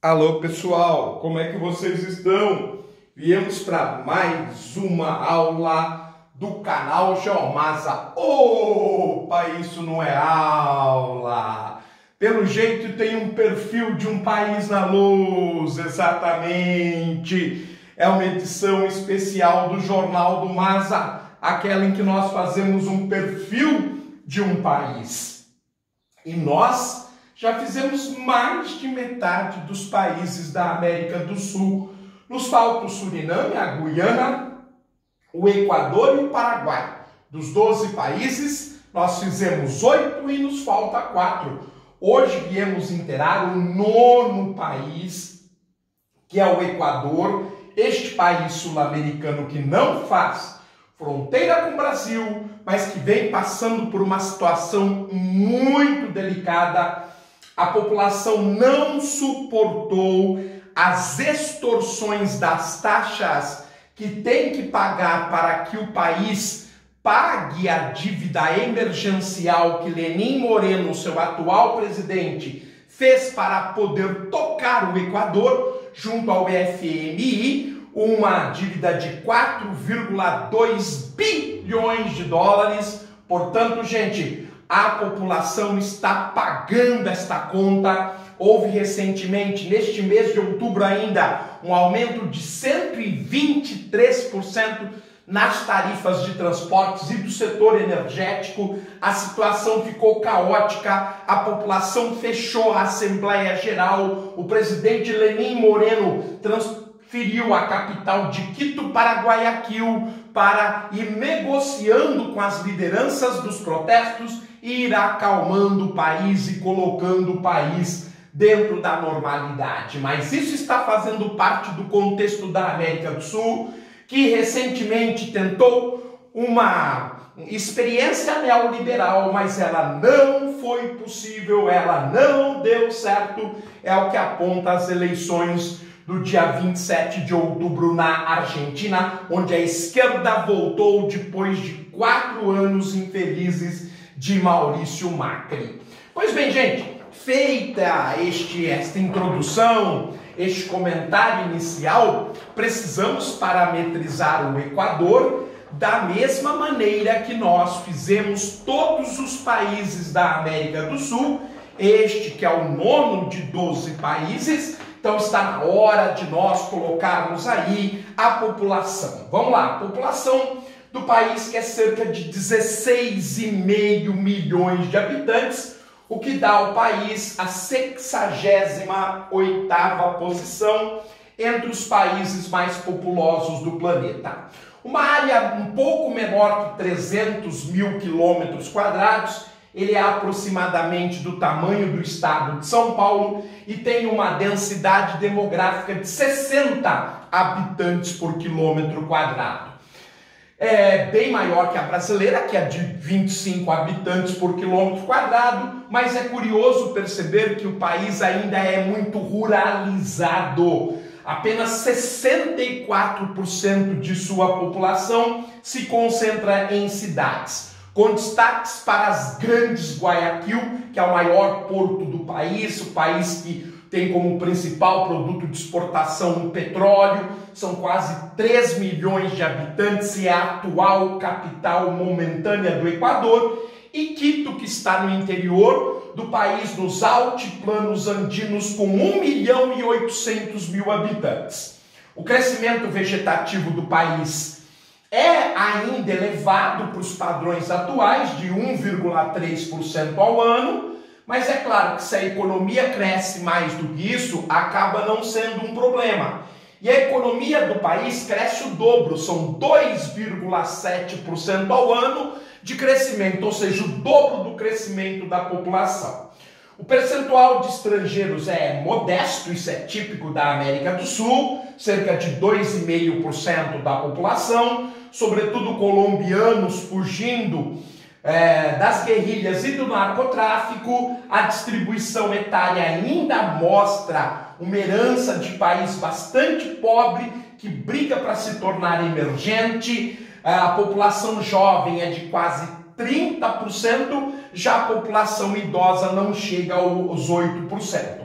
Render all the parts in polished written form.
Alô pessoal, como é que vocês estão? Viemos para mais uma aula do canal Geomasa. Opa, isso não é aula! Pelo jeito tem um perfil de um país na luz, exatamente. É uma edição especial do Jornal do Masa, aquela em que nós fazemos um perfil de um país. E nós já fizemos mais de metade dos países da América do Sul. Nos falta o Suriname, a Guiana, o Equador e o Paraguai. Dos 12 países, nós fizemos 8 e nos falta 4. Hoje viemos inteirar o 9º país, que é o Equador, este país sul-americano que não faz fronteira com o Brasil, mas que vem passando por uma situação muito delicada. A população não suportou as extorsões das taxas que tem que pagar para que o país pague a dívida emergencial que Lenín Moreno, seu atual presidente, fez para poder tocar o Equador junto ao FMI, uma dívida de 4,2 bilhões de dólares. Portanto, gente, a população está pagando esta conta. Houve recentemente, neste mês de outubro ainda, um aumento de 123% nas tarifas de transportes e do setor energético. A situação ficou caótica, a população fechou a Assembleia Geral, o presidente Lenín Moreno transferiu a capital de Quito para Guayaquil para ir negociando com as lideranças dos protestos e ir acalmando o país e colocando o país dentro da normalidade. Mas isso está fazendo parte do contexto da América do Sul, que recentemente tentou uma experiência neoliberal, mas ela não foi possível, ela não deu certo. É o que aponta as eleições do dia 27 de outubro na Argentina, onde a esquerda voltou depois de 4 anos infelizes de Maurício Macri. Pois bem, gente, feita esta introdução, este comentário inicial, precisamos parametrizar o Equador da mesma maneira que nós fizemos todos os países da América do Sul, este que é o 9º de 12 países. Então está na hora de nós colocarmos aí a população. Vamos lá, a população do país que é cerca de 16,5 milhões de habitantes, o que dá ao país a 68ª posição entre os países mais populosos do planeta. Uma área um pouco menor que 300 mil quilômetros quadrados, ele é aproximadamente do tamanho do estado de São Paulo e tem uma densidade demográfica de 60 habitantes por quilômetro quadrado. É bem maior que a brasileira, que é de 25 habitantes por quilômetro quadrado, mas é curioso perceber que o país ainda é muito ruralizado. Apenas 64% de sua população se concentra em cidades, com destaques para as grandes Guayaquil, que é o maior porto do país, o país que tem como principal produto de exportação o petróleo. São quase 3 milhões de habitantes e é a atual capital momentânea do Equador. E Quito, que está no interior do país, nos altiplanos andinos, com 1.800.000 habitantes. O crescimento vegetativo do país é ainda elevado para os padrões atuais, de 1,3% ao ano, mas é claro que se a economia cresce mais do que isso, acaba não sendo um problema. E a economia do país cresce o dobro, são 2,7% ao ano de crescimento, ou seja, o dobro do crescimento da população. O percentual de estrangeiros é modesto, isso é típico da América do Sul, cerca de 2,5% da população, sobretudo colombianos fugindo das guerrilhas e do narcotráfico. A distribuição etária ainda mostra uma herança de país bastante pobre que briga para se tornar emergente. A população jovem é de quase 30%, já a população idosa não chega aos 8%.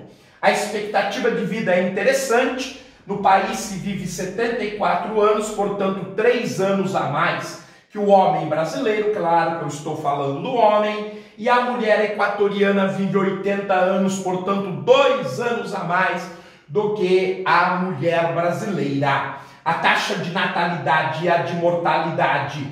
A expectativa de vida é interessante. No país se vive 74 anos, portanto 3 anos a mais que o homem brasileiro, claro que eu estou falando do homem, e a mulher equatoriana vive 80 anos, portanto 2 anos a mais do que a mulher brasileira. A taxa de natalidade e a de mortalidade,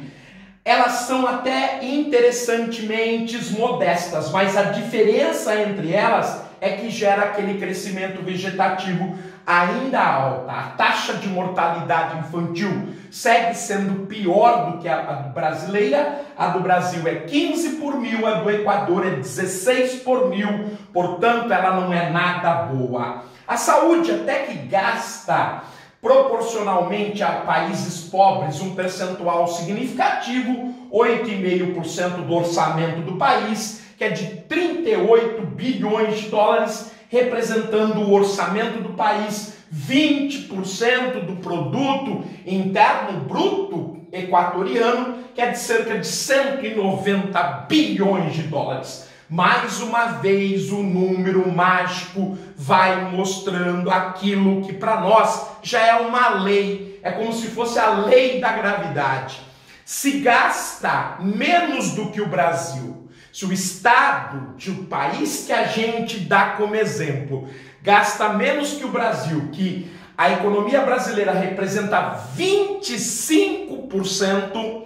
elas são até interessantemente modestas, mas a diferença entre elas é que gera aquele crescimento vegetativo ainda alta. A taxa de mortalidade infantil segue sendo pior do que a brasileira. A do Brasil é 15 por mil, a do Equador é 16 por mil, portanto ela não é nada boa. A saúde até que gasta proporcionalmente a países pobres um percentual significativo, 8,5% do orçamento do país, que é de 38 bilhões de dólares, representando o orçamento do país, 20% do produto interno bruto equatoriano, que é de cerca de 190 bilhões de dólares. Mais uma vez o número mágico vai mostrando aquilo que para nós já é uma lei, é como se fosse a lei da gravidade. Se gasta menos do que o Brasil, se o Estado de um país que a gente dá como exemplo gasta menos que o Brasil, que a economia brasileira representa 25%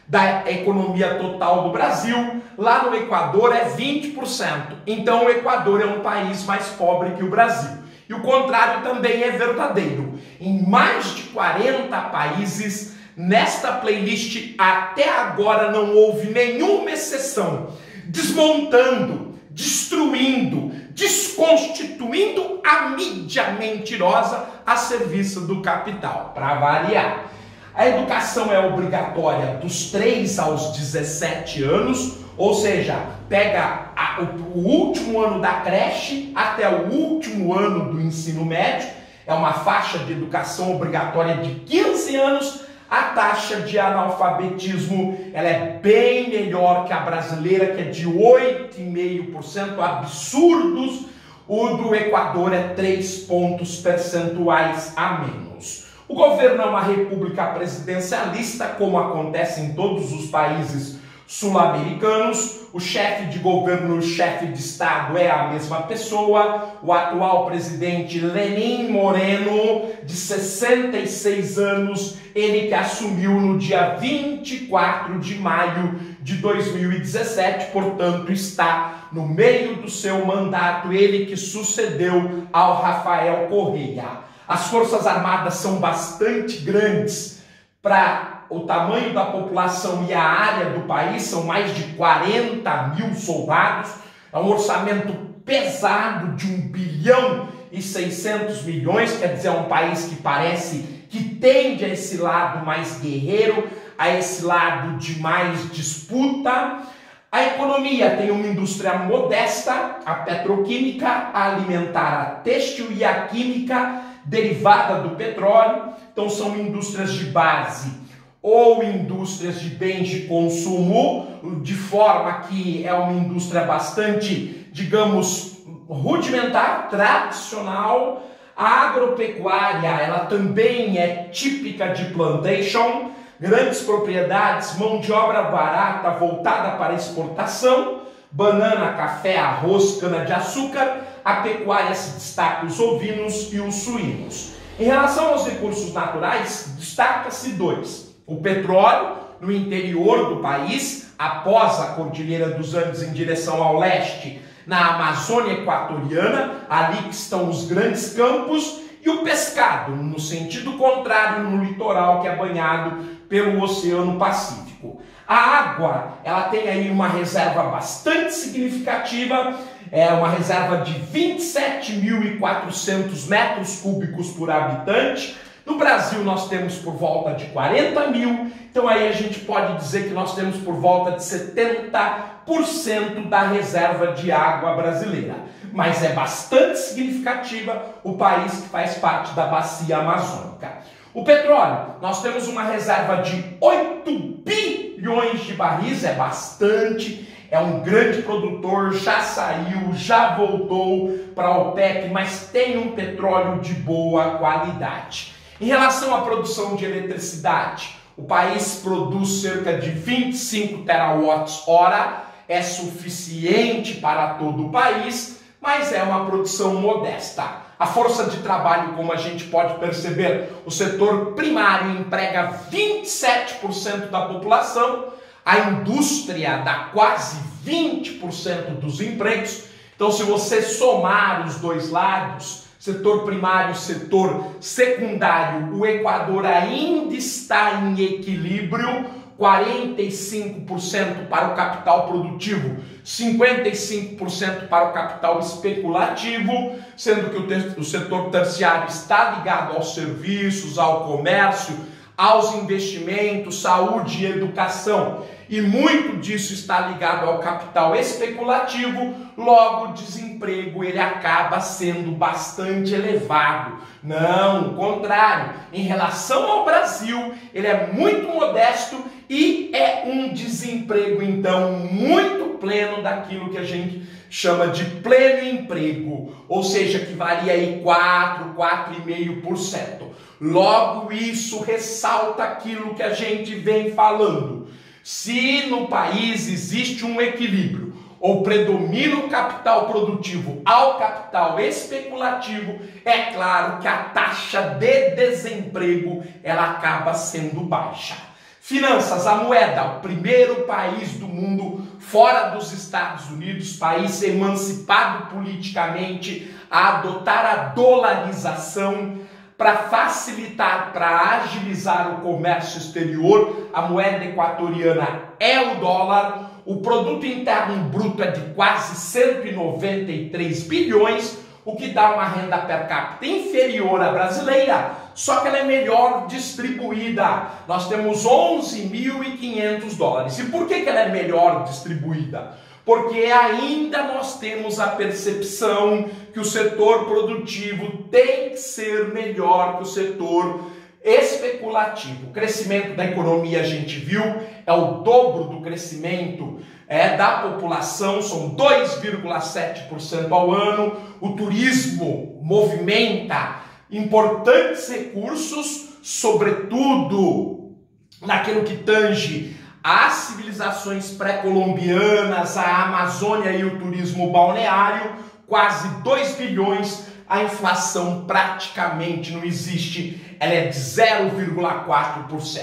da economia total do Brasil, lá no Equador é 20%. Então o Equador é um país mais pobre que o Brasil. E o contrário também é verdadeiro. Em mais de 40 países, nesta playlist até agora não houve nenhuma exceção, desmontando, destruindo, desconstituindo a mídia mentirosa a serviço do capital, para variar. A educação é obrigatória dos 3 aos 17 anos, ou seja, pega o último ano da creche até o último ano do ensino médio. É uma faixa de educação obrigatória de 15 anos. A taxa de analfabetismo ela é bem melhor que a brasileira, que é de 8,5%, absurdos. O do Equador é 3 pontos percentuais a menos. O governo é uma república presidencialista, como acontece em todos os países sul-americanos. O chefe de governo e o chefe de estado é a mesma pessoa. O atual presidente Lenín Moreno, de 66 anos, ele que assumiu no dia 24 de maio de 2017, portanto está no meio do seu mandato, ele que sucedeu ao Rafael Correa. As Forças Armadas são bastante grandes para o tamanho da população e a área do país, são mais de 40 mil soldados, é um orçamento pesado de 1 bilhão e 600 milhões, quer dizer, é um país que parece que tende a esse lado mais guerreiro, a esse lado de mais disputa. A economia tem uma indústria modesta, a petroquímica, a alimentar, a têxtil e a química derivada do petróleo. Então são indústrias de base ou indústrias de bens de consumo, de forma que é uma indústria bastante, digamos, rudimentar, tradicional. A agropecuária, ela também é típica de plantation, grandes propriedades, mão de obra barata voltada para exportação, banana, café, arroz, cana-de-açúcar. A pecuária se destaca os ovinos e os suínos. Em relação aos recursos naturais, destaca-se 2. O petróleo, no interior do país, após a Cordilheira dos Andes em direção ao leste, na Amazônia Equatoriana, ali que estão os grandes campos, e o pescado, no sentido contrário, no litoral que é banhado pelo Oceano Pacífico. A água, ela tem aí uma reserva bastante significativa, é uma reserva de 27.400 metros cúbicos por habitante. No Brasil nós temos por volta de 40 mil, então aí a gente pode dizer que nós temos por volta de 70% da reserva de água brasileira. Mas é bastante significativa o país que faz parte da bacia amazônica. O petróleo, nós temos uma reserva de 8 bilhões de barris, é bastante. é um grande produtor, já saiu, já voltou para a OPEP, mas tem um petróleo de boa qualidade. Em relação à produção de eletricidade, o país produz cerca de 25 terawatts-hora, é suficiente para todo o país, mas é uma produção modesta. A força de trabalho, como a gente pode perceber, o setor primário emprega 27% da população, a indústria dá quase 20% dos empregos. Então, se você somar os dois lados, setor primário e setor secundário, o Equador ainda está em equilíbrio, 45% para o capital produtivo, 55% para o capital especulativo, sendo que o setor terciário está ligado aos serviços, ao comércio, aos investimentos, saúde e educação. E muito disso está ligado ao capital especulativo, logo o desemprego ele acaba sendo bastante elevado. Não, o contrário, em relação ao Brasil, ele é muito modesto e é um desemprego, então, muito pleno daquilo que a gente chama de pleno emprego, ou seja, que varia aí 4,5%. Logo, isso ressalta aquilo que a gente vem falando. Se no país existe um equilíbrio, ou predomina o capital produtivo ao capital especulativo, é claro que a taxa de desemprego ela acaba sendo baixa. Finanças, a moeda, o primeiro país do mundo fora dos Estados Unidos, país emancipado politicamente, a adotar a dolarização para facilitar, para agilizar o comércio exterior. A moeda equatoriana é o dólar. O produto interno bruto é de quase 193 bilhões, o que dá uma renda per capita inferior à brasileira, só que ela é melhor distribuída. Nós temos 11.500 dólares. E por que ela é melhor distribuída? Porque ainda nós temos a percepção que o setor produtivo tem que ser melhor que o setor especulativo. O crescimento da economia, a gente viu, é o dobro do crescimento da população, são 2,7% ao ano. O turismo movimenta importantes recursos, sobretudo naquilo que tange às civilizações pré-colombianas, a Amazônia e o turismo balneário, quase 2 bilhões. A inflação praticamente não existe, ela é de 0,4%.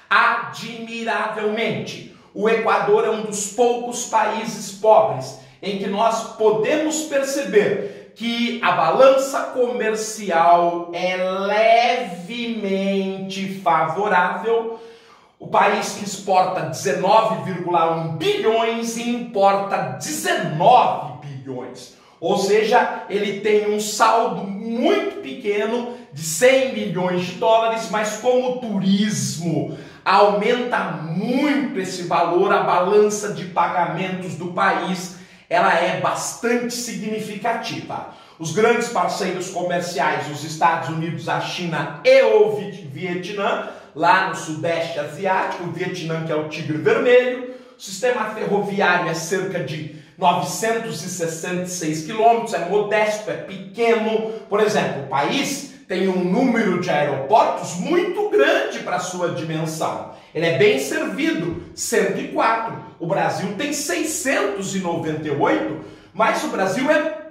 Admiravelmente, o Equador é um dos poucos países pobres em que nós podemos perceber que a balança comercial é levemente favorável. O país que exporta 19,1 bilhões e importa 19 bilhões. Ou seja, ele tem um saldo muito pequeno de 100 milhões de dólares, mas como o turismo aumenta muito esse valor, a balança de pagamentos do país ela é bastante significativa. Os grandes parceiros comerciais, os Estados Unidos, a China e o Vietnã, lá no Sudeste Asiático, o Vietnã que é o tigre vermelho. O sistema ferroviário é cerca de 966 quilômetros, é modesto, é pequeno. Por exemplo, o país tem um número de aeroportos muito grande para sua dimensão. Ele é bem servido, 104. O Brasil tem 698, mas o Brasil é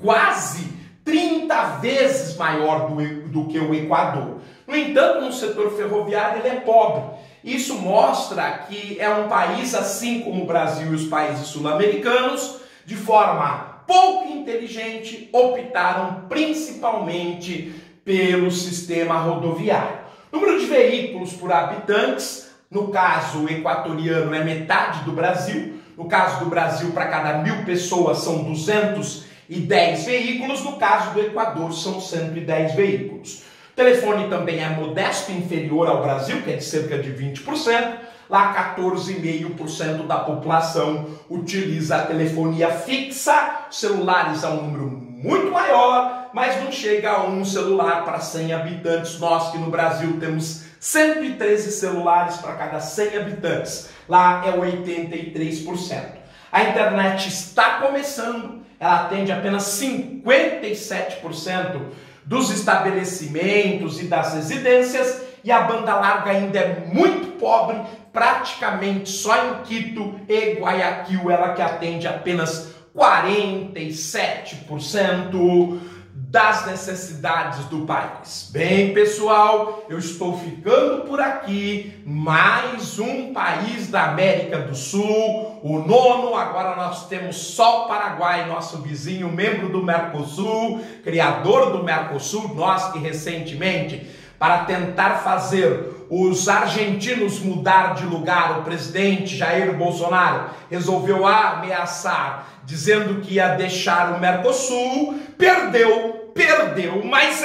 quase 30 vezes maior do que o Equador. No entanto, no setor ferroviário ele é pobre. Isso mostra que é um país, assim como o Brasil e os países sul-americanos, de forma pouco inteligente, optaram principalmente pelo sistema rodoviário. Número de veículos por habitantes, no caso equatoriano é metade do Brasil. No caso do Brasil, para cada 1.000 pessoas são 210 veículos. No caso do Equador, são 110 veículos. O telefone também é modesto, inferior ao Brasil, que é de cerca de 20%. Lá 14,5% da população utiliza a telefonia fixa. Celulares é um número muito maior, mas não chega a um celular para 100 habitantes. Nós que no Brasil temos 113 celulares para cada 100 habitantes. Lá é 83%. A internet está começando, ela atende apenas 57% dos estabelecimentos e das residências, e a banda larga ainda é muito pobre, praticamente só em Quito e Guayaquil ela que atende apenas 47% das necessidades do país. Bem, pessoal, eu estou ficando por aqui. Mais um país da América do Sul, o 9º. Agora nós temos só o Paraguai, nosso vizinho, membro do Mercosul, criador do Mercosul, nós que recentemente, para tentar fazer os argentinos mudar de lugar, o presidente Jair Bolsonaro resolveu ameaçar, dizendo que ia deixar o Mercosul, perdeu, mas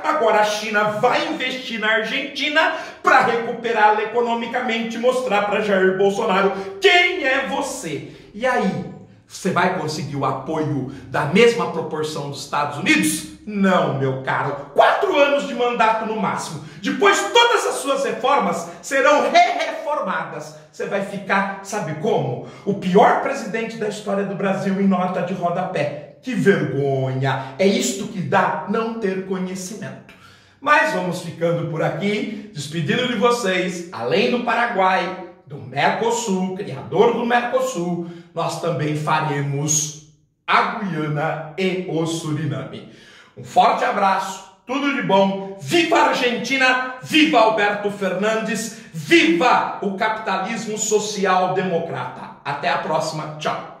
agora a China vai investir na Argentina para recuperá-la economicamente e mostrar para Jair Bolsonaro quem é você. E aí, você vai conseguir o apoio da mesma proporção dos Estados Unidos? Não, meu caro. 4 anos de mandato no máximo. Depois todas as suas reformas serão reformadas. Você vai ficar, sabe como? O pior presidente da história do Brasil em nota de rodapé. Que vergonha! É isto que dá não ter conhecimento. Mas vamos ficando por aqui, despedindo de vocês, além do Paraguai, do Mercosul, criador do Mercosul, nós também faremos a Guiana e o Suriname. Um forte abraço, tudo de bom, viva a Argentina, viva Alberto Fernandes, viva o capitalismo social democrata. Até a próxima, tchau!